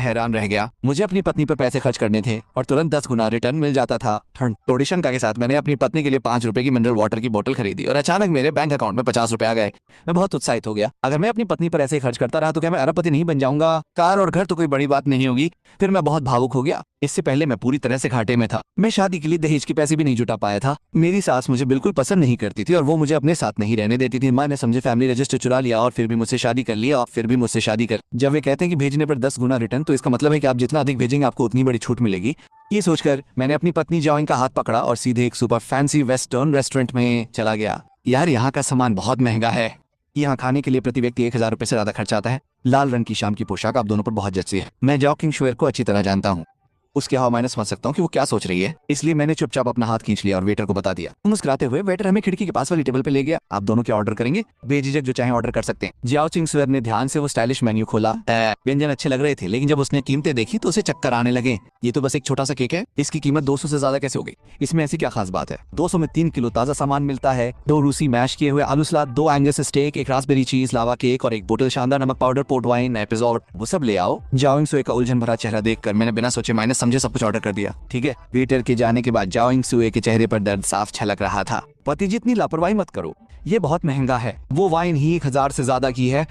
हैरान रह गया। मुझे अपनी पत्नी पर पैसे खर्च करने थे और तुरंत 10 गुना रिटर्न मिल जाता था। थोड़ी शंका के साथ मैंने अपनी पत्नी के लिए 5 रुपए की मिनरल वाटर की बोतल खरीदी और अचानक मेरे बैंक अकाउंट में 50 रुपए आ गए। मैं बहुत उत्साहित हो गया। अगर मैं अपनी पत्नी पर ऐसे ही खर्च करता रहा तो क्या मैं अरबपति नहीं बन जाऊंगा? कार और घर तो कोई बड़ी बात नहीं होगी। फिर मैं बहुत भावुक हो गया। इससे पहले मैं पूरी तरह से घाटे में था। मैं शादी के लिए दहेज के पैसे भी नहीं जुटा पाया था। मेरी सास मुझे बिल्कुल पसंद नहीं करती थी और वो मुझे अपने साथ नहीं रहने देती थी। मैंने समझे फैमिली रजिस्टर चुरा लिया और फिर भी मुझसे शादी कर लिया और फिर भी मुझसे शादी कर। जब वे कहते हैं कि भेजने पर 10 गुना रिटर्न, तो इसका मतलब है कि आप जितना अधिक भेजेंगे आपको उतनी बड़ी छूट मिलेगी। ये सोचकर मैंने अपनी पत्नी जॉइन का हाथ पकड़ा और सीधे एक सुपर फैंसी वेस्टर्न रेस्टोरेंट में चला गया। यार, यहाँ का सामान बहुत महंगा है। यहाँ खाने के लिए प्रति व्यक्ति 1000 रुपए से ज्यादा खर्च आता है। लाल रंग की शाम की पोशाक आप दोनों पर बहुत जचती है। मैं जॉकिंग शुएर को अच्छी तरह जानता हूँ। उसके हाव मैंने समझ सकता हूँ कि वो क्या सोच रही है, इसलिए मैंने चुपचाप अपना हाथ खींच लिया और वेटर को बता दिया। मुस्कुराते हुए वेटर हमें खिड़की के पास वाली टेबल पे ले गया। आप दोनों क्या ऑर्डर करेंगे? बेझिझक जो चाहे ऑर्डर कर सकते हैं। जियाओ चिंग सुएर ने ध्यान से वो स्टाइलिश मेन्यू खोला। व्यंजन अच्छे लग रहे थे, लेकिन जब उसने कीमतें देखी तो उसे चक्कर आने लगे। ये तो बस एक छोटा सा केक है, इसकी कीमत 200 से ज्यादा कैसे हो गई? इसमें ऐसी क्या खास बात है? 200 में 3 किलो ताजा सामान मिलता है, 2 रूसी मैश किए हुए आलू सलाद, 2 एंगस स्टेक, 1 रास्पबेरी चीज लावा केक और 1 बोतल शानदार नमक पाउडर पोर्ट वाइन एपिसोड। वो सब ले आओ। जाओ सुए का उलझन भरा चेहरा देखकर मैंने बिना सोचे मायने समझे सब कुछ ऑर्डर कर दिया। ठीक है। वेटर के जाने के बाद जाओ सुए के चेहरे पर दर्द साफ छलक रहा था। पति जी, इतनी लापरवाही मत करो, ये बहुत महंगा है। वो वाइन ही 1000 से ज्यादा की है।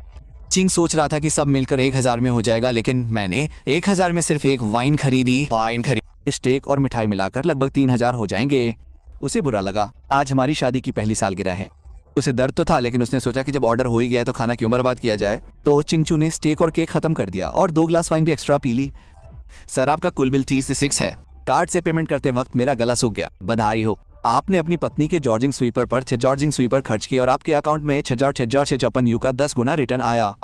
चिंग सोच रहा था कि सब मिलकर 1000 में हो जाएगा, लेकिन मैंने 1000 में सिर्फ एक वाइन खरीदी। स्टेक और मिठाई मिलाकर लगभग 3000 हो जाएंगे। उसे बुरा लगा। आज हमारी शादी की पहली सालगिरह है। उसे दर्द तो था, लेकिन उसने सोचा कि जब ऑर्डर हो ही गया तो खाना क्यों बर्बाद किया जाए। तो चिंचू ने स्टेक और केक खत्म कर दिया और 2 ग्लास वाइन भी एक्स्ट्रा पी ली। सर, आपका कुल बिल 30 से 6 है। कार्ड से पेमेंट करते वक्त मेरा गला सूख गया। बधाई हो, आपने अपनी पत्नी के जॉर्जिंग स्वीपर पर जॉर्जिंग स्वीपर खर्च किए और आपके अकाउंट में 6056 यू का 10 गुना रिटर्न आया।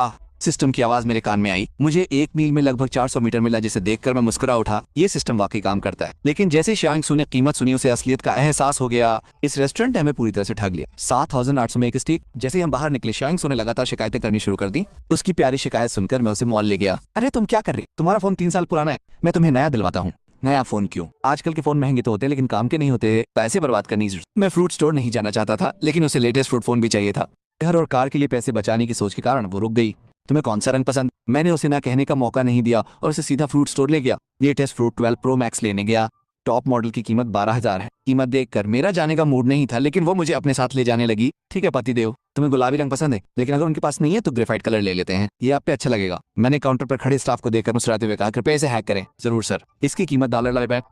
सिस्टम की आवाज मेरे कान में आई। मुझे 1 मील में लगभग 400 मीटर मिला, जिसे देखकर मैं मुस्कुरा उठा। ये सिस्टम वाकई काम करता है। लेकिन जैसे शांग सू ने कीमत सुनी, उसे असलियत का एहसास हो गया। इस रेस्टोरेंट ने हमें पूरी तरह से ठग लिया। 7800 में एक स्टीक। जैसे ही हम बाहर निकले, शांग सू ने लगातार शिकायतें करनी शुरू कर दी। उसकी प्यारी शिकायत सुनकर मैं उसे मॉल ले गया। अरे तुम क्या कर रही? तुम्हारा फोन 3 साल पुराना है, मैं तुम्हें नया दिलवाता हूँ। नया फोन क्यों? आजकल के फोन महंगे तो होते हैं, लेकिन काम के नहीं होते। पैसे बर्बाद करनी जरूरत। मैं फ्रूट स्टोर नहीं जाना चाहता था, लेकिन उसे लेटेस्ट फ्रूट फोन भी चाहिए था। घर और कार के लिए पैसे बचाने की सोच के कारण वो रुक गई। तुम्हें कौन सा रंग पसंद? मैंने उसे ना कहने का मौका नहीं दिया और उसे सीधा फ्रूट स्टोर ले गया। लेटेस्ट फ्रूट 12 प्रो मैक्स लेने गया। टॉप मॉडल की कीमत 12000 है। कीमत देखकर मेरा जाने का मूड नहीं था, लेकिन वो मुझे अपने साथ ले जाने लगी। ठीक है पति देव, तुम्हें गुलाबी रंग पसंद है, लेकिन अगर उनके पास नहीं है तो ग्रेफाइट कलर ले लेते हैं, ये आप पे अच्छा लगेगा। मैंने काउंटर पर खड़े स्टाफ को देखकर मुस्कुराते हुए कहा, कृपया इसे हैक करें। जरूर सर। इसकी कीमत $,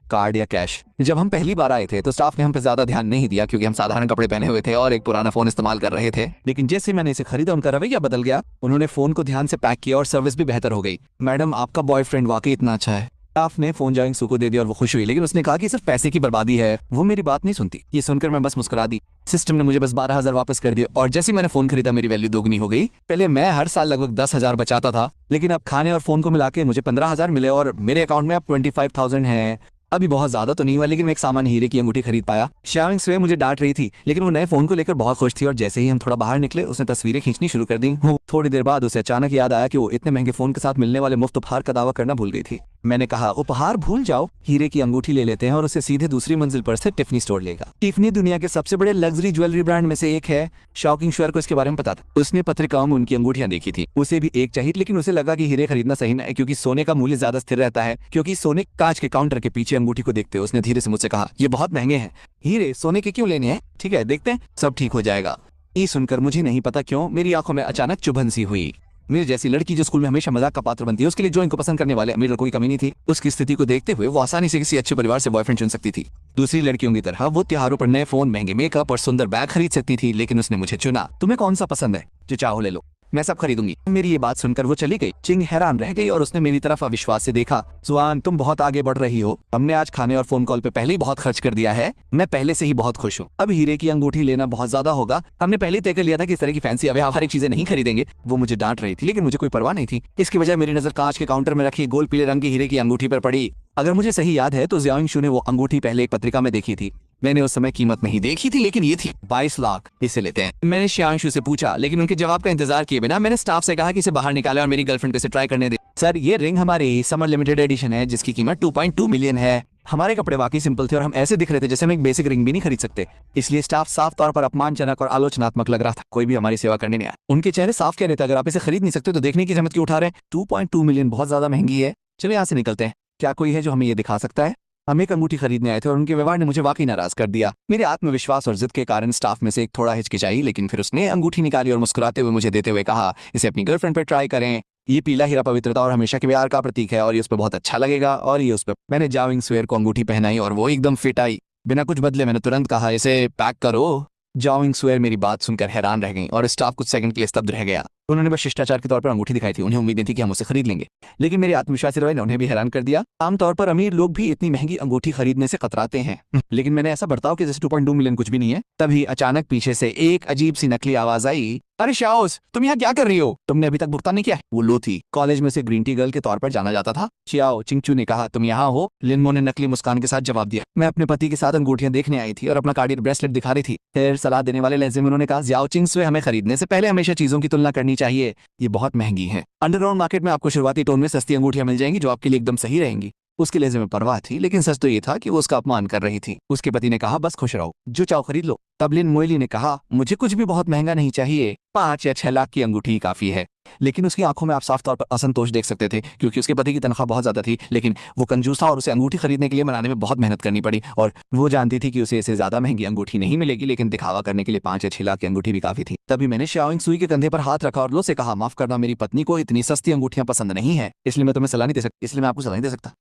कार्ड या कैश? जब हम पहली बार आए थे तो स्टाफ ने हम पे ज्यादा ध्यान नहीं दिया, क्योंकि हम साधारण कपड़े पहने हुए थे और एक पुराना फोन इस्तेमाल कर रहे थे। लेकिन जैसे मैंने इसे खरीदा, उनका रवैया बदल गया। उन्होंने फोन को ध्यान से पैक किया और सर्विस भी बेहतर हो गई। मैडम, आपका बॉयफ्रेंड वाकई इतना अच्छा है। स्टाफ ने फोन जाइंग सू को दे दिया और वो खुश हुई, लेकिन उसने कहा कि सिर्फ पैसे की बर्बादी है। वो मेरी बात नहीं सुनती। ये सुनकर मैं बस मुस्कुरा दी। सिस्टम ने मुझे बस 12000 वापस कर दिया और जैसे मैंने फोन खरीदा, मेरी वैल्यू दोगुनी हो गई। पहले मैं हर साल लगभग 10,000 बचाता था, लेकिन अब खाने और फोन को मिला के मुझे 15,000 मिले और मेरे अकाउंट में अब 25,000 है। अभी बहुत ज्यादा तो नहीं हुआ, लेकिन मैं एक सामान्य हीरे की अंगूठी खरीद पाया। शांग सुए मुझे डांट रही थी, लेकिन वो नए फोन को लेकर बहुत खुश थी और जैसे ही हम थोड़ा बाहर निकले, उसने तस्वीरें खींचनी शुरू कर दी। थोड़ी देर बाद उसे अचानक याद आया कि वो इतने महंगे फोन के साथ मिलने वाले मुफ्त उपहार का दावा करना भूल गई थी। मैंने कहा, उपहार भूल जाओ, हीरे की अंगूठी ले लेते हैं और उसे सीधे दूसरी मंजिल पर से टिफनी स्टोर लेगा। टिफनी दुनिया के सबसे बड़े लग्जरी ज्वेलरी ब्रांड में से एक है। शॉकिंग शुएर को इसके बारे में पता था। उसने पत्रिकाओं में उनकी अंगूठियां देखी थी। उसे भी एक चाहिए, लेकिन उसे लगा कि हीरे खरीदना सही नहीं है, क्योंकि सोने का मूल्य ज्यादा स्थिर रहता है। क्योंकि सोने कांच के काउंटर के पीछे अंगूठी को देखते उसने धीरे से मुझसे कहा, ये बहुत महंगे हैं। हीरे सोने के क्यों लेने हैं? ठीक है, देखते हैं, सब ठीक हो जाएगा। ये सुनकर मुझे नहीं पता क्यों मेरी आंखों में अचानक चुभन सी हुई। मेरी जैसी लड़की जो स्कूल में हमेशा मजाक का पात्र बनती है, उसके लिए जो इनको पसंद करने वाले अमीर लड़कों की कमी नहीं थी। उसकी स्थिति को देखते हुए वो आसानी से किसी अच्छे परिवार से बॉयफ्रेंड चुन सकती थी। दूसरी लड़कियों की तरह वो त्योहारों पर नए फोन, महंगे मेकअप और सुंदर बैग खरीद सकती थी, लेकिन उसने मुझे चुना। तुम्हें कौन सा पसंद है? जो चाहो ले लो, मैं सब खरीदूंगी। मेरी ये बात सुनकर वो चली गई। चिंग हैरान रह गई और उसने मेरी तरफ अविश्वास से देखा। जुआन, तुम बहुत आगे बढ़ रही हो। हमने आज खाने और फोन कॉल पे पहले ही बहुत खर्च कर दिया है। मैं पहले से ही बहुत खुश हूँ। अब हीरे की अंगूठी लेना बहुत ज्यादा होगा। हमने पहले ही तय कर लिया था कि इस तरह की फैंसी अव्यावहारिक चीजें नहीं खरीदेंगे। वो मुझे डांट रही थी, लेकिन मुझे कोई परवाह नहीं थी। इसकी वजह मेरी नजर कांच के काउंटर में रखी गोल पीले रंग की हीरे की अंगूठी पर पड़ी। अगर मुझे सही याद है तो जियांग शू ने वो अंगूठी पहले एक पत्रिका में देखी थी। मैंने उस समय कीमत नहीं देखी थी, लेकिन ये थी 22 लाख। इसे लेते हैं। मैंने शियांशु से पूछा, लेकिन उनके जवाब का इंतजार किए बिना मैंने स्टाफ से कहा कि इसे बाहर निकाले और मेरी गर्लफ्रेंड को इसे ट्राई करने दे। सर, ये रिंग हमारी समर लिमिटेड एडिशन है, जिसकी कीमत 2.2 मिलियन है। हमारे कपड़े वाकई सिंपल थे और हम ऐसे दिख रहे थे जैसे हम एक बेसिक रिंग भी नहीं खरीद सकते। इसलिए स्टाफ साफ तौर पर अपमानजनक और आलोचनात्मक लग रहा था। कोई भी हमारी सेवा करने नहीं आया। उनके चेहरे साफ कह रहे थे, अगर आप इसे खरीद नहीं सकते तो देखने की जहमत क्यों उठा रहे हैं। 2.2 मिलियन बहुत ज्यादा महंगी है। चलिए यहाँ से निकलते हैं। क्या कोई है जो हमें ये दिखा सकता है? हम एक अंगूठी खरीदने आए थे और उनके व्यवहार ने मुझे वाकई नाराज कर दिया। मेरे आत्मविश्वास और जिद के कारण स्टाफ में से एक थोड़ा हिचकिचाई, लेकिन फिर उसने अंगूठी निकाली और मुस्कुराते हुए मुझे देते हुए कहा, इसे अपनी गर्लफ्रेंड पर ट्राई करें। ये पीला हीरा पवित्रता और हमेशा के प्यार का प्रतीक है और ये उस पर बहुत अच्छा लगेगा। और ये उस पर मैंने जाविंग स्वेयर को अंगूठी पहनाई और वो एकदम फिट आई। बिना कुछ बदले मैंने तुरंत कहा, इसे पैक करो। जाविंग स्वेयर मेरी बात सुनकर हैरान रह गई और स्टाफ कुछ सेकंड के लिए स्तब्ध रह गया। उन्होंने बस शिष्टाचार के तौर पर अंगूठी दिखाई थी। उन्हें उम्मीद नहीं थी कि हम उसे खरीद लेंगे, लेकिन मेरे आत्मविश्वासी रवैये ने उन्हें भी हैरान कर दिया। आमतौर पर अमीर लोग भी इतनी महंगी अंगूठी खरीदने से कतराते हैं, लेकिन मैंने ऐसा बर्ताव किया जैसे 2.2 मिलियन कुछ भी नहीं है। तभी अचानक पीछे से एक अजीब सी नकली आवाज आई, अरे शाओस, तुम यहाँ क्या कर रही हो? तुमने अभी तक भुगतान नहीं किया है? वो लो थी, कॉलेज में से ग्रीन टी गर्ल के तौर पर जाना जाता था। चियाओ चिंगचू ने कहा, तुम यहाँ हो? लिनमो ने नकली मुस्कान के साथ जवाब दिया, मैं अपने पति के साथ अंगूठियां देखने आई थी और अपना कार्डियर ब्रेसलेट दिखा रही थी। फिर सलाह देने वाले लहजे में उन्होंने कहा, जियाओ चिंगसुए, हमें खरीदने से पहले हमेशा चीजों की तुलना करनी चाहिए। ये बहुत महंगी है। अंडरग्राउंड मार्केट में आपको शुरुआती टोन में सस्ती अंगूठियां मिल जाएंगी जो आपके लिए एकदम सही रहेंगी। उसके लहजे में परवाह थी, लेकिन सच तो ये था कि वो उसका अपमान कर रही थी। उसके पति ने कहा, बस खुश रहो, जो चाहो खरीद लो। तब लिन मोइली ने कहा, मुझे कुछ भी बहुत महंगा नहीं चाहिए, 5 या 6 लाख की अंगूठी ही काफी है। लेकिन उसकी आंखों में आप साफ तौर पर असंतोष देख सकते थे, क्योंकि उसके पति की तनख्वाह बहुत ज्यादा थी, लेकिन वो कंजूस था और उसे अंगूठी खरीदने के लिए मनाने में बहुत मेहनत करनी पड़ी। और वो जानती थी कि उसे इससे ज्यादा महंगी अंगूठी नहीं मिलेगी, लेकिन दिखावा करने के लिए 5 या 6 लाख की अंगूठी भी काफी थी। तभी मैंने शाओइंग सुई के कंधे पर हाथ रखा और लो से कहा, माफ करना, मेरी पत्नी को इतनी सस्ती अंगूठियां पसंद नहीं है, इसलिए मैं तुम्हें सलाह नहीं दे सकता। इसलिए मैं आपको सलाह नहीं दे सकता।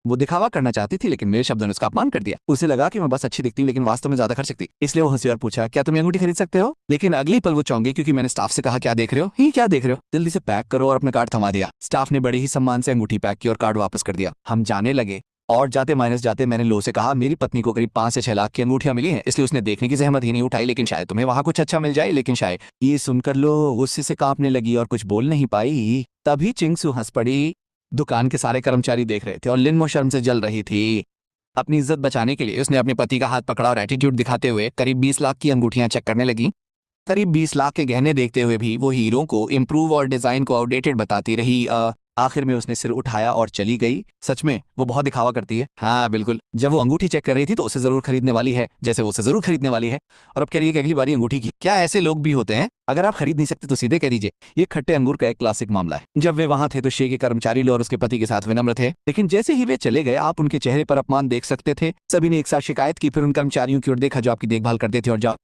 वो दिखावा करना चाहती थी, लेकिन मेरे शब्दों ने उसका अपमान कर दिया। उसे लगा कि मैं बस अच्छी दिखती हूँ, लेकिन वास्तव में ज्यादा खर्च सकती। इसलिए वो हंसी और पूछा, क्या तुम ये अंगूठी खरीद सकते हो? लेकिन अगली पल वो चौंकी, क्योंकि मैंने स्टाफ से कहा, क्या देख रहे हो? ही क्या देख रहे हो? जल्दी से पैक करो, और अपने कार्ड थमा दिया। स्टाफ ने बड़े ही सम्मान से अंगूठी पैक की और कार्ड वापस कर दिया। हम जाने लगे और जाते माइनस जाते मैंने लो से कहा, मेरी पत्नी को करीब 5 से 6 लाख की अंगूठियां मिली हैं, इसलिए उसने देखने की जहमत ही नहीं उठाई, लेकिन शायद तुम्हें वहां कुछ अच्छा मिल जाए। लेकिन शायद ये सुनकर लो गुस्से से कांपने लगी और कुछ बोल नहीं पाई। तभी चिंगसू हंस पड़ी। दुकान के सारे कर्मचारी देख रहे थे और लिनमो शर्म से जल रही थी। अपनी इज्जत बचाने के लिए उसने अपने पति का हाथ पकड़ा और एटीट्यूड दिखाते हुए करीब 20 लाख की अंगूठियां चेक करने लगी। करीब 20 लाख के गहने देखते हुए भी वो हीरो को इम्प्रूव और डिजाइन को आउटडेटेड बताती रही। आखिर में उसने सिर उठाया और चली गई। सच में वो बहुत दिखावा करती है। हाँ बिल्कुल, जब वो अंगूठी चेक कर रही थी तो उसे जरूर खरीदने वाली है, जैसे वो उसे जरूर खरीदने वाली है। और अब कह रही है कि अगली बारी अंगूठी की। क्या ऐसे लोग भी होते हैं? अगर आप खरीद नहीं सकते तो सीधे कह दीजिए। ये खट्टे अंगूर का एक क्लासिक मामला है। जब वे वहां थे तो शे के कर्मचारी लोग और उसके पति के साथ विनम्र थे, लेकिन जैसे ही वे चले गए आप उनके चेहरे पर अपमान देख सकते थे। सभी ने एक साथ शिकायत की, फिर उन कर्मचारियों की ओर देखा जो आपकी देखभाल करते थे और जा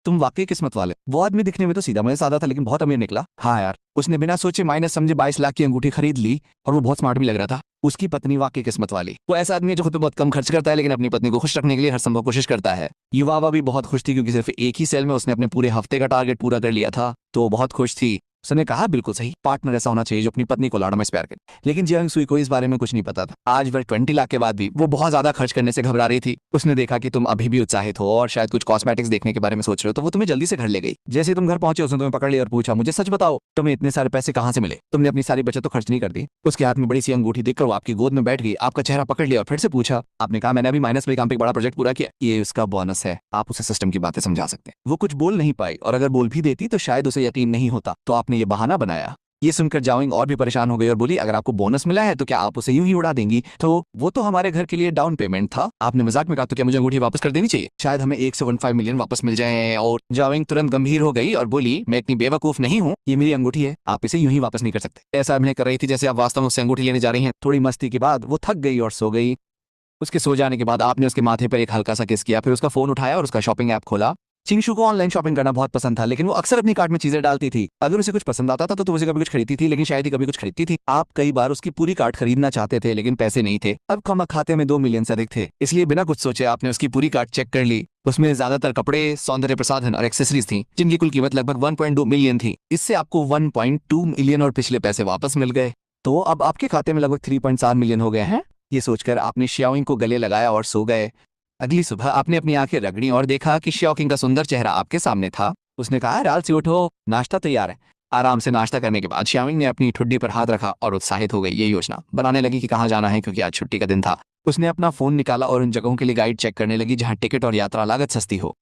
तुम वाकई किस्मत वाले। वो आदमी दिखने में तो सीधा मुझे सादा था, लेकिन बहुत अमीर निकला। हाँ यार, उसने बिना सोचे माइनस समझे 22 लाख की अंगूठी खरीद ली और वो बहुत स्मार्ट भी लग रहा था। उसकी पत्नी वाकई किस्मत वाली। वो ऐसा आदमी है जो खुद पे बहुत कम खर्च करता है, लेकिन अपनी पत्नी को खुश रखने के लिए हर संभव कोशिश करता है। युवावा भी बहुत खुश थी, क्योंकि सिर्फ एक ही सेल में उसने अपने पूरे हफ्ते का टारगेट पूरा कर लिया था, तो वो बहुत खुश थी। उसने कहा, बिल्कुल सही, पार्टनर ऐसा होना चाहिए जो अपनी पत्नी को लाड़ा में प्यार करे। लेकिन जियांग सुई को इस बारे में कुछ नहीं पता था। आज वह 20 लाख के बाद भी वो बहुत ज्यादा खर्च करने से घबरा रही थी। उसने देखा कि तुम अभी भी उत्साहित हो और शायद कुछ कॉस्मेटिक्स देखने के बारे में सोच रहे हो, तो वो तुम्हें जल्दी से घर ले गई। जैसे तुम घर पहुंचे उसने तुम्हें पकड़ लिया और पूछा, मुझे सच बताओ, तुम्हें इतने सारे पैसे कहाँ से मिले? तुमने अपनी सारी बचत तो खर्च नहीं कर दी। उसके हाथ में बड़ी सी अंगूठी देखकर वो आपकी गोद में बैठ गई, आपका चेहरा पकड़ लिया और फिर से पूछा। आपने कहा, मैंने अभी माइनस में काम पे एक बड़ा प्रोजेक्ट पूरा किया, ये उसका बोनस है। आप उसे सिस्टम की बातें समझा सकते हैं। वो कुछ बोल नहीं पाई, और अगर बोल भी देती तो शायद उसे यकीन नहीं होता, तो आपने ये बहाना बनाया। ये सुनकर जाओइंग और भी परेशान हो गई और बोली, अगर आपको बोनस मिला है तो क्या आप उसे यूं ही उड़ा देंगी? तो वो तो हमारे घर के लिए डाउन पेमेंट था। आपने मजाक में कहा, तो क्या मुझे अंगूठी वापस कर देनी चाहिए? शायद हमें 1.15 मिलियन वापस मिल जाए। और जाओइंग तुरंत गंभीर हो गई और बोली, मैं इतनी बेवकूफ नहीं हूँ, ये मेरी अंगूठी है, आप इसे यूं ही वापस नहीं कर सकते। ऐसा अभिनय कर रही थी जैसे आप वास्तव में उससे अंगूठी लेने जा रही हैं। थोड़ी मस्ती के बाद वो थक गई और सो गई। उसके सो जाने के बाद आपने उसके माथे पर एक हल्का सा किस किया, फिर उसका फोन उठाया और उसका शॉपिंग ऐप खोला। चिंगशू को ऑनलाइन शॉपिंग करना बहुत पसंद था, लेकिन वो अक्सर अपनी कार्ट में चीजें डालती थी। अगर उसे कुछ पसंद आता था तो उसे कभी कुछ खरीदती थी, लेकिन शायद ही कभी कुछ खरीदती थी। आप कई बार उसकी पूरी कार्ट खरीदना चाहते थे, लेकिन पैसे नहीं थे। अब कम खाते में 2 मिलियन से अधिक थे, इसलिए बिना कुछ सोचे आपने उसकी पूरी कार्ट चेक कर ली। उसमें ज्यादातर कपड़े, सौंदर्य प्रसाधन और एक्सेसरीज थी, जिनकी कुल कीमत लगभग 1.2 मिलियन थी। इससे आपको 1.2 मिलियन और पिछले पैसे वापस मिल गए। तो अब आपके खाते में लगभग 3.7 मिलियन हो गए हैं। ये सोचकर आपने शियाओइंग को गले लगाया और सो गए। अगली सुबह आपने अपनी आंखें रगड़ी और देखा कि शियाओकिंग का सुंदर चेहरा आपके सामने था। उसने कहा, राल से उठो, नाश्ता तैयार है। आराम से नाश्ता करने के बाद शियाओइंग ने अपनी ठुड्डी पर हाथ रखा और उत्साहित हो गई। ये योजना बनाने लगी कि कहाँ जाना है, क्योंकि आज छुट्टी का दिन था। उसने अपना फोन निकाला और उन जगहों के लिए गाइड चेक करने लगी जहाँ टिकट और यात्रा लागत सस्ती हो।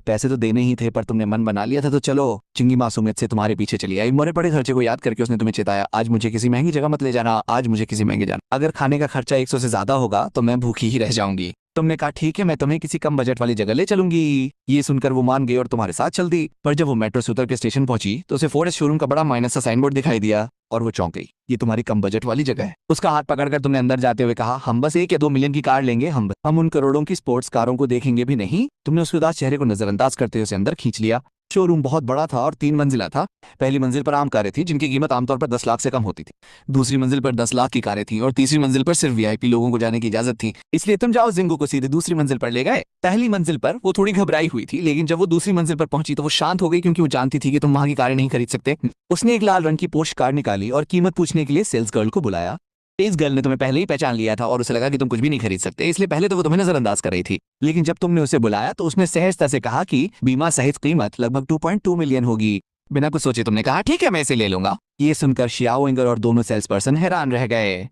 पैसे तो देने ही थे, पर तुमने मन बना लिया था तो चलो। चिंगी मासूमियत से तुम्हारे पीछे चली आई। मोरे पड़े खर्चे को याद करके उसने तुम्हें चेताया, आज मुझे किसी महंगी जगह मत ले जाना, आज मुझे किसी महंगे जाना, अगर खाने का खर्चा 100 से ज्यादा होगा तो मैं भूखी ही रह जाऊंगी। तुमने कहा ठीक है, मैं तुम्हें किसी कम बजट वाली जगह ले चलूंगी। ये सुनकर वो मान गई और तुम्हारे साथ चल दी। पर जब वो मेट्रो से उतर के स्टेशन पहुंची तो उसे फोर्ड शोरूम का बड़ा माइनस सा साइन बोर्ड दिखाई दिया और वो चौंक गई। ये तुम्हारी कम बजट वाली जगह है। उसका हाथ पकड़कर तुमने अंदर जाते हुए कहा, हम बस 1 या 2 मिलियन की कार लेंगे, हम उन करोड़ों की स्पोर्ट्स कारों को देखेंगे भी नहीं। तुमने उसके उदास चेहरे को नजरअंदाज करते हुए उसे अंदर खींच लिया। शोरूम बहुत बड़ा था और 3 मंजिला था। पहली मंजिल पर आम कारें थी जिनकी कीमत आमतौर पर 10 लाख से कम होती थी। दूसरी मंजिल पर 10 लाख की कारें थीं और तीसरी मंजिल पर सिर्फ वीआईपी लोगों को जाने की इजाजत थी। इसलिए तुम जाओ जिंगो को सीधे दूसरी मंजिल पर ले गए। पहली मंजिल पर वो थोड़ी घबराई हुई थी, लेकिन जब वो दूसरी मंजिल पर पहुंची तो वो शांत हो गई, क्योंकि वो जानती थी कि तुम वहां की कारें नहीं खरीद सकते। उसने एक लाल रंग की पोर्श कार निकाली और कीमत पूछने के लिए सेल्स गर्ल को बुलाया। सेल्स गर्ल ने तुम्हें पहले ही पहचान लिया था और उसे लगा कि तुम कुछ भी नहीं खरीद सकते, इसलिए पहले तो वो तुम्हें नजरअंदाज कर रही थी। लेकिन जब तुमने उसे बुलाया तो उसने सहजता से कहा कि बीमा सहित कीमत लगभग 2.2 मिलियन होगी। बिना कुछ सोचे तुमने कहा ठीक है, मैं इसे ले लूंगा। ये सुनकर शियाओ इंगर और दोनों सेल्स पर्सन हैरान रह गए।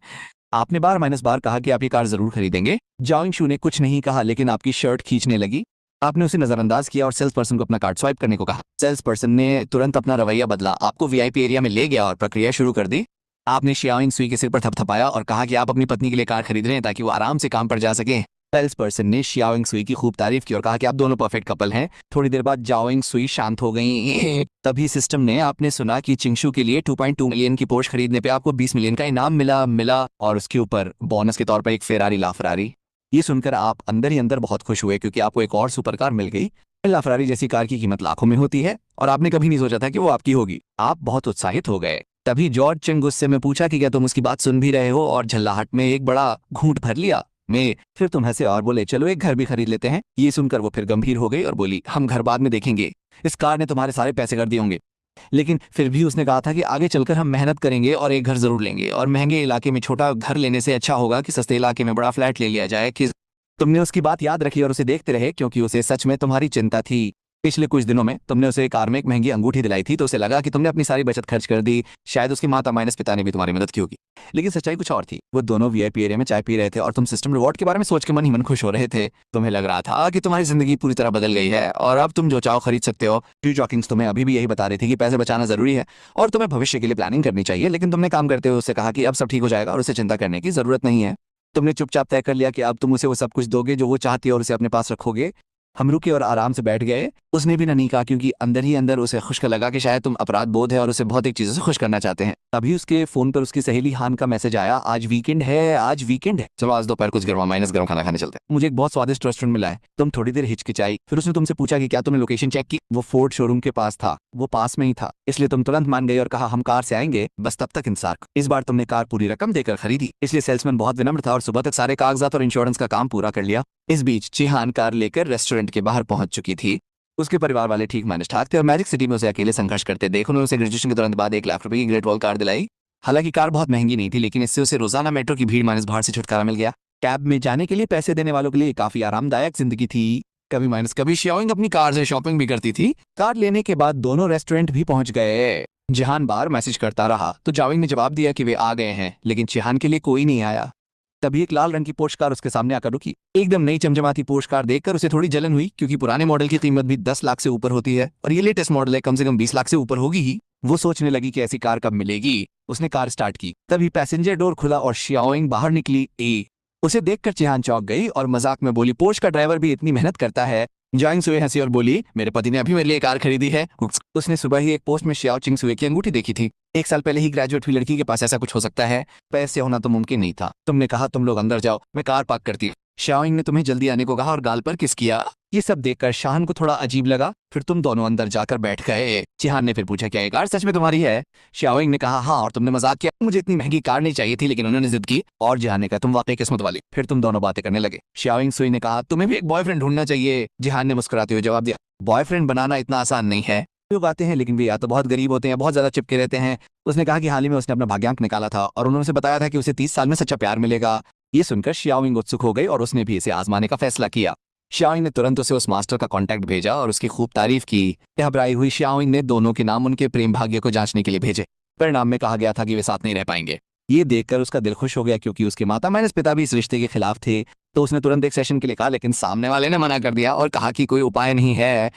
आपने बार कहा कि आप ये कार जरूर खरीदेंगे। जाओइंग शू ने कुछ नहीं कहा, लेकिन आपकी शर्ट खींचने लगी। आपने उसे नजरअंदाज किया और सेल्स पर्सन को अपना कार्ड स्वाइप करने को कहा। सेल्स पर्सन ने तुरंत अपना रवैया बदला, आपको वीआईपी एरिया में ले गया और प्रक्रिया शुरू कर दी। आपने शियाओइंग सुई के सिर पर थपथपाया और कहा कि आप अपनी पत्नी के लिए कार खरीद रहे हैं ताकि वो आराम से काम पर जा सके। सेल्स पर्सन ने शियाओइंग सुई की खूब तारीफ की और कहा कि आप दोनों परफेक्ट कपल हैं। थोड़ी देर बाद जाओइंग सुई शांत हो गई। तभी सिस्टम ने आपने सुना कि चिंगशू के लिए 2.2 मिलियन की पोर्श खरीदने पे आपको 20 मिलियन का इनाम मिला और उसके ऊपर बोनस के तौर पर एक फेरारी लाफरारी। ये सुनकर आप अंदर ही अंदर बहुत खुश हुए, क्योंकि आपको एक और सुपर कार मिल गई। लाफरारी जैसी कार की कीमत लाखों में होती है और आपने कभी नहीं सोचा था कि वो आपकी होगी। आप बहुत उत्साहित हो गए। तभी जॉर्ज चंग गुस्से में पूछा कि क्या तुम उसकी बात सुन भी रहे हो, और झल्लाहट में एक बड़ा घूंट भर लिया। फिर तुम हंसे और बोले, चलो एक घर भी खरीद लेते हैं। ये सुनकर वो फिर गंभीर हो गई और बोली, हम घर बाद में देखेंगे, इस कार ने तुम्हारे सारे पैसे कर दिए होंगे। लेकिन फिर भी उसने कहा था कि आगे चलकर हम मेहनत करेंगे और एक घर जरूर लेंगे, और महंगे इलाके में छोटा घर लेने से अच्छा होगा कि सस्ते इलाके में बड़ा फ्लैट ले लिया जाए। कि तुमने उसकी बात याद रखी और उसे देखते रहे, क्योंकि उसे सच में तुम्हारी चिंता थी। पिछले कुछ दिनों में तुमने उसे कार में एक महंगी अंगूठी दिलाई थी, तो उसे लगा कि तुमने अपनी सारी बचत खर्च कर दी। शायद उसकी माता माइनस पिता ने भी तुम्हारी मदद की होगी, लेकिन सच्चाई कुछ और थी। वो दोनों वीआईपी एरिया में चाय पी रहे थे और तुम सिस्टम रिवॉर्ड के बारे में सोच के मन ही मन खुश हो रहे थे। तुम्हें लग रहा था कि तुम्हारी जिंदगी पूरी तरह बदल गई है और अब तुम जो चाहो खरीद सकते हो। टी जॉकिंग्स तुम्हें अभी भी यही बता रही थी कि पैसे बचाना जरूरी है और तुम्हें भविष्य के लिए प्लानिंग करनी चाहिए, लेकिन तुमने काम करते हुए उससे कहा कि अब सब ठीक हो जाएगा और उसे चिंता करने की जरूरत नहीं है। तुमने चुपचाप तय कर लिया कि अब तुम उसे वो सब कुछ दोगे जो वो चाहती है और उसे अपने पास रखोगे। हम रुके और आराम से बैठ गए। उसने भी नहीं कहा, क्योंकि अंदर ही अंदर उसे खुश लगा कि शायद तुम अपराध बोध है और उसे बहुत एक चीजों से खुश करना चाहते हैं। तभी उसके फोन पर उसकी सहेली हान का मैसेज आया, आज वीकेंड है, आज वीकेंड है, चलो आज दोपहर कुछ गर्मा माइनस गर्म खाना खाने चलते हैं, मुझे एक बहुत स्वादिष्ट रेस्टोरेंट मिला है। तुम थोड़ी देर हिचकिचाई, फिर उसने तुमसे पूछा कि क्या तुमने लोकेशन चेक की। वो फोर्ड शोरूम के पास था, वो पास में ही था, इसलिए तुम तुरंत मान गई और कहा हम कार से आएंगे, बस तब तक इंतजार। इस बार तुमने कार पूरी रकम देकर खरीदी, इसलिए सेल्समैन बहुत विनम्र था और सुबह तक सारे कागजात और इंश्योरेंस का काम पूरा कर लिया। इस बीच चिहान कार लेकर रेस्टोरेंट के बाहर पहुंच चुकी थी। उसके परिवार वाले ठीक माइनस ठाक थे और मैजिक सिटी में उसे अकेले संघर्ष करते देख उन्होंने उसे ग्रेजुएशन के तुरंत बाद 1 लाख रुपए की ग्रेट वॉल कार दिलाई। हालांकि कार बहुत महंगी नहीं थी, लेकिन इससे उसे रोजाना मेट्रो की भीड़ माइनस भाड़ से छुटकारा मिल गया। कैब में जाने के लिए पैसे देने वालों के लिए काफी आरामदायक जिंदगी थी। कभी माइनस कभी शियाओइंग अपनी कार से शॉपिंग भी करती थी। कार लेने के बाद दोनों रेस्टोरेंट भी पहुंच गए। जिहान बार मैसेज करता रहा तो जाओइंग ने जवाब दिया कि वे आ गए हैं, लेकिन चिहान के लिए कोई नहीं आया। तभी एक लाल रंग की पोर्श कार उसके सामने आकर रुकी। एकदम नई चमचमाती पोर्श कार देखकर उसे थोड़ी जलन हुई, क्योंकि पुराने मॉडल की कीमत भी 10 लाख से ऊपर होती है और ये लेटेस्ट मॉडल है, कम से कम 20 लाख से ऊपर होगी ही। वो सोचने लगी कि ऐसी कार कब मिलेगी। उसने कार स्टार्ट की, तभी पैसेंजर डोर खुला और शियाओइंग बाहर निकली। उसे देखकर चिहान चौंक गई और मजाक में बोली, पोर्श का ड्राइवर भी इतनी मेहनत करता है। जाइंग सुए हंसी और बोली, मेरे पति ने अभी मेरे लिए कार खरीदी है। उसने सुबह ही एक पोस्ट में शियाओ चिंग सुए की अंगूठी देखी थी। 1 साल पहले ही ग्रेजुएट हुई लड़की के पास ऐसा कुछ हो सकता है, पैसे होना तो मुमकिन नहीं था। तुमने कहा तुम लोग अंदर जाओ, मैं कार पार्क करती हूँ। शियाओइंग ने तुम्हें जल्दी आने को कहा और गाल पर किस किया। ये सब देखकर शाहान को थोड़ा अजीब लगा। फिर तुम दोनों अंदर जाकर बैठ गए। चिहान ने फिर पूछा, क्या ये कार सच में तुम्हारी है? शियाओइंग ने कहा, हाँ, और तुमने मजाक किया, मुझे इतनी महंगी कार नहीं चाहिए थी, लेकिन उन्होंने जिद की। और जिहान ने कहा, तुम वाकई किस्मत वाली। फिर तुम दोनों बातें करने लगे। शियाओइंग सुई ने कहा, तुम्हें भी एक बॉयफ्रेंड ढूंढना चाहिए। जिहान ने मुस्कुराते हुए जवाब दिया, बॉयफ्रेंड बनाना इतना आसान नहीं है। लोग आते हैं, लेकिन वे या तो बहुत गरीब होते हैं, बहुत ज्यादा चिपके रहते हैं। उसने कहा कि हाल ही में उसने अपना भाग्यांक निकाला था और उन्होंने उसे बताया था कि उसे 30 साल में सच्चा प्यार मिलेगा। ये सुनकर शियाओइंग उत्सुक हो गई और उसने भी इसे आजमाने का फैसला किया। शियाओइंग ने तुरंत उसे उस मास्टर का कांटेक्ट भेजा और उसकी खूब तारीफ की। घबराई हुई शियाओइंग ने दोनों के नाम उनके प्रेम भाग्य को जांचने के लिए भेजे। परिणाम में कहा गया था कि वे साथ नहीं रह पाएंगे। ये देखकर उसका दिल खुश हो गया, क्योंकि उसके माता माइनस पिता भी इस रिश्ते के खिलाफ थे। तो उसने तुरंत एक सेशन के लिए कहा, लेकिन सामने वाले ने मना कर दिया और कहा कि कोई उपाय नहीं है।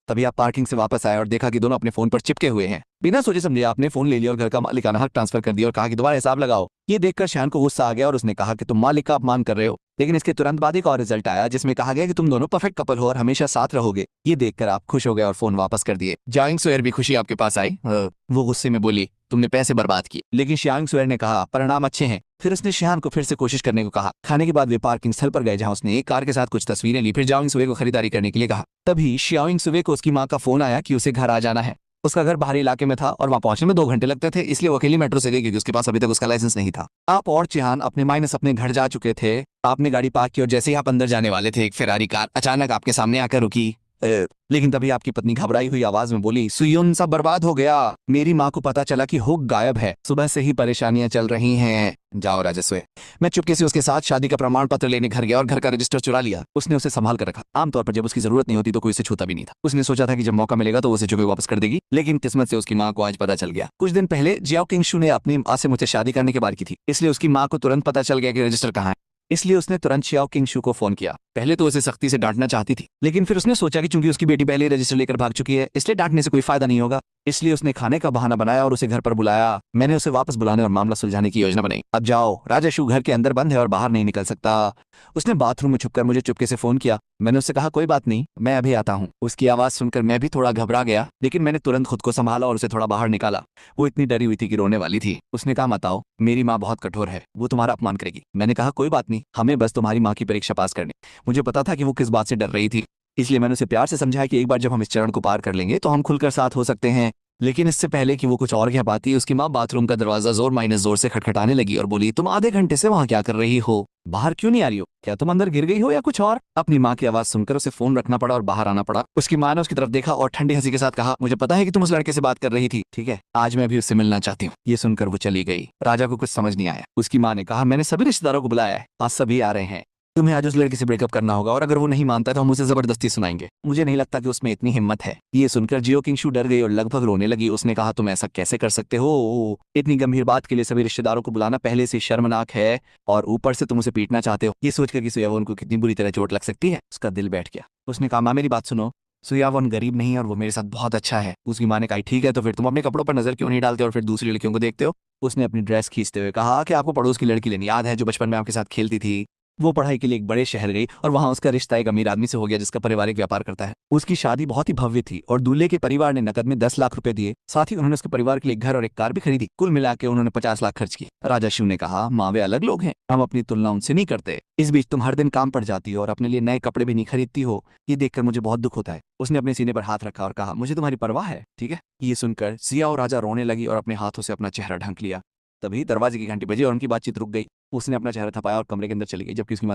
तभी आप पार्किंग से वापस आए और देखा कि दोनों अपने फोन पर चिपके हुए हैं। बिना सोचे समझे आपने फोन ले लिया और घर का मालिकाना हक ट्रांसफर कर दिया और कहा कि दोबारा हिसाब लगाओ। ये देखकर शान को गुस्सा आ गया और उसने कहा कि तुम मालिक का अपमान कर रहे हो। लेकिन इसके तुरंत बाद एक और रिजल्ट आया जिसमें कहा गया कि तुम दोनों परफेक्ट कपल हो और हमेशा साथ रहोगे। ये देखकर आप खुश हो गए और फोन वापस कर दिए। जांग सुएर भी खुशी आपके पास आई। वो गुस्से में बोली, तुमने पैसे बर्बाद किए। लेकिन शांग सुएर ने कहा, परिणाम अच्छे हैं। फिर उसने शियान को फिर से कोशिश करने को कहा। खाने के बाद वे पार्किंग स्थल पर गए, जहां उसने एक कार के साथ कुछ तस्वीरें ली। फिर जाओइंग सुवे को खरीदारी करने के लिए कहा। तभी शियाओइंग सुवे को उसकी माँ का फोन आया कि उसे घर आ जाना है। उसका घर बाहरी इलाके में था और वहां पहुंचने में 2 घंटे लगते थे, इसलिए वो अकेली मेट्रो से गई, क्योंकि उसके पास अभी तक उसका लाइसेंस नहीं था। आप और चिहान अपने माइनस अपने घर जा चुके थे। आपने गाड़ी पार्क की और जैसे ही आप अंदर जाने वाले थे, एक फेरारी कार अचानक आपके सामने आकर रुकी। लेकिन तभी आपकी पत्नी घबराई हुई आवाज में बोली, सुयुन, सब बर्बाद हो गया। मेरी माँ को पता चला कि हुक गायब है। सुबह से ही परेशानियां चल रही हैं। जाओ राजस्व। मैं चुपके से उसके साथ शादी का प्रमाण पत्र लेने घर गया और घर का रजिस्टर चुरा लिया। उसने उसे संभाल कर रखा। आमतौर पर जब उसकी जरूरत नहीं होती तो कोई उसे छूता भी नहीं था। उसने सोचा था कि जब मौका मिलेगा तो वो उसे चुपके वापस कर देगी, लेकिन किस्मत से उसकी माँ को आज पता चल गया। कुछ दिन पहले जियाओ किंगशु ने अपनी माँ से मुझसे शादी करने की बात की थी, इसलिए उसकी माँ को तुरंत पता चल गया कि रजिस्टर कहाँ है। इसलिए उसने तुरंत शियाओ किंगशु को फोन किया। पहले तो उसे सख्ती से डांटना चाहती थी, लेकिन फिर उसने सोचा कि चूंकि उसकी बेटी पहले ही रजिस्टर लेकर भाग चुकी है, इसलिए डांटने से कोई फायदा नहीं होगा। इसलिए उसने खाने का बहाना बनाया और उसे घर पर बुलाया। मैंने उसे वापस बुलाने और मामला सुलझाने की योजना बनाई। अब जाओ, राजशु घर के अंदर बंद है और बाहर नहीं निकल सकता। उसने बाथरूम में छुपकर मुझे चुपके से फोन किया। मैंने उससे कहा, कोई बात नहीं, मैं अभी आता हूँ। उसकी आवाज सुनकर मैं भी थोड़ा घबरा गया, लेकिन मैंने तुरंत खुद को संभाला और उसे थोड़ा बाहर निकाला। वो इतनी डरी हुई थी कि रोने वाली थी। उसने कहा, मत आओ, मेरी माँ बहुत कठोर है, वो तुम्हारा अपमान करेगी। मैंने कहा, कोई बात नहीं, हमें बस तुम्हारी माँ की परीक्षा पास करनी। मुझे पता था कि वो किस बात से डर रही थी, इसलिए मैंने उसे प्यार से समझाया कि एक बार जब हम इस चरण को पार कर लेंगे तो हम खुलकर साथ हो सकते हैं। लेकिन इससे पहले कि वो कुछ और कह पाती, उसकी माँ बाथरूम का दरवाजा जोर माइनस जोर से खटखटाने लगी और बोली, तुम आधे घंटे से वहाँ क्या कर रही हो? बाहर क्यों नहीं आ रही हो? क्या तुम अंदर गिर गई हो या कुछ और? अपनी माँ की आवाज सुनकर उसे फोन रखना पड़ा और बाहर आना पड़ा। उसकी माँ ने उसकी तरफ देखा और ठंडी हंसी के साथ कहा, मुझे पता है कि तुम उस लड़के से बात कर रही थी, ठीक है, आज मैं भी उससे मिलना चाहती हूँ। ये सुनकर वो चली गई। राजा को कुछ समझ नहीं आया। उसकी माँ ने कहा, मैंने सभी रिश्तेदारों को बुलाया है, आज सभी आ रहे हैं। तुम्हें आज उस लड़के से ब्रेकअप करना होगा और अगर वो नहीं मानता तो हम उसे जबरदस्ती सुनाएंगे। मुझे नहीं लगता कि उसमें इतनी हिम्मत है। ये सुनकर जियो किंगशु डर गई और लगभग रोने लगी। उसने कहा, तुम ऐसा कैसे कर सकते हो? इतनी गंभीर बात के लिए सभी रिश्तेदारों को बुलाना पहले से शर्मनाक है और ऊपर से तुम उसे पीटना चाहते हो। ये सोचकर कि सुयावोन को कितनी बुरी तरह चोट लग सकती है, उसका दिल बैठ गया। उसने कहा, माँ मेरी बात सुनो, सुयावोन गरीब नहीं है और वो मेरे साथ बहुत अच्छा है। उसकी माँ ने कहा, ठीक है, तो फिर तुम अपने कपड़ों पर नजर क्यों नहीं डालते और फिर दूसरी लड़कियों को देखते हो? उसने अपनी ड्रेस खींचते हुए कहा कि आपको पड़ोस की लड़की लेनी याद है जो बचपन में आपके साथ खेलती थी? वो पढ़ाई के लिए एक बड़े शहर गई और वहां उसका रिश्ता एक अमीर आदमी से हो गया जिसका पारिवारिक व्यापार करता है। उसकी शादी बहुत ही भव्य थी और दूल्हे के परिवार ने नकद में 10 लाख रुपए दिए। साथ ही उन्होंने उसके परिवार के लिए एक घर और एक कार भी खरीदी। कुल मिलाकर उन्होंने 50 लाख खर्च किए। राजा शिव ने कहा, माँ वे अलग लोग हैं, हम अपनी तुलना उनसे नहीं करते। इस बीच तुम हर दिन काम पर जाती हो और अपने लिए नए कपड़े भी नहीं खरीदती हो। ये देखकर मुझे बहुत दुख होता है। उसने अपने सीने पर हाथ रखा और कहा, मुझे तुम्हारी परवाह है, ठीक है? ये सुनकर सिया और राजा रोने लगी और अपने हाथों से अपना चेहरा ढक लिया। तभी दरवाजे की घंटी बजी और उनकी बातचीत रुक गई। उसने अपना चेहरा थपाया और कमरे के अंदर चली गई, जबकि उसकी माँ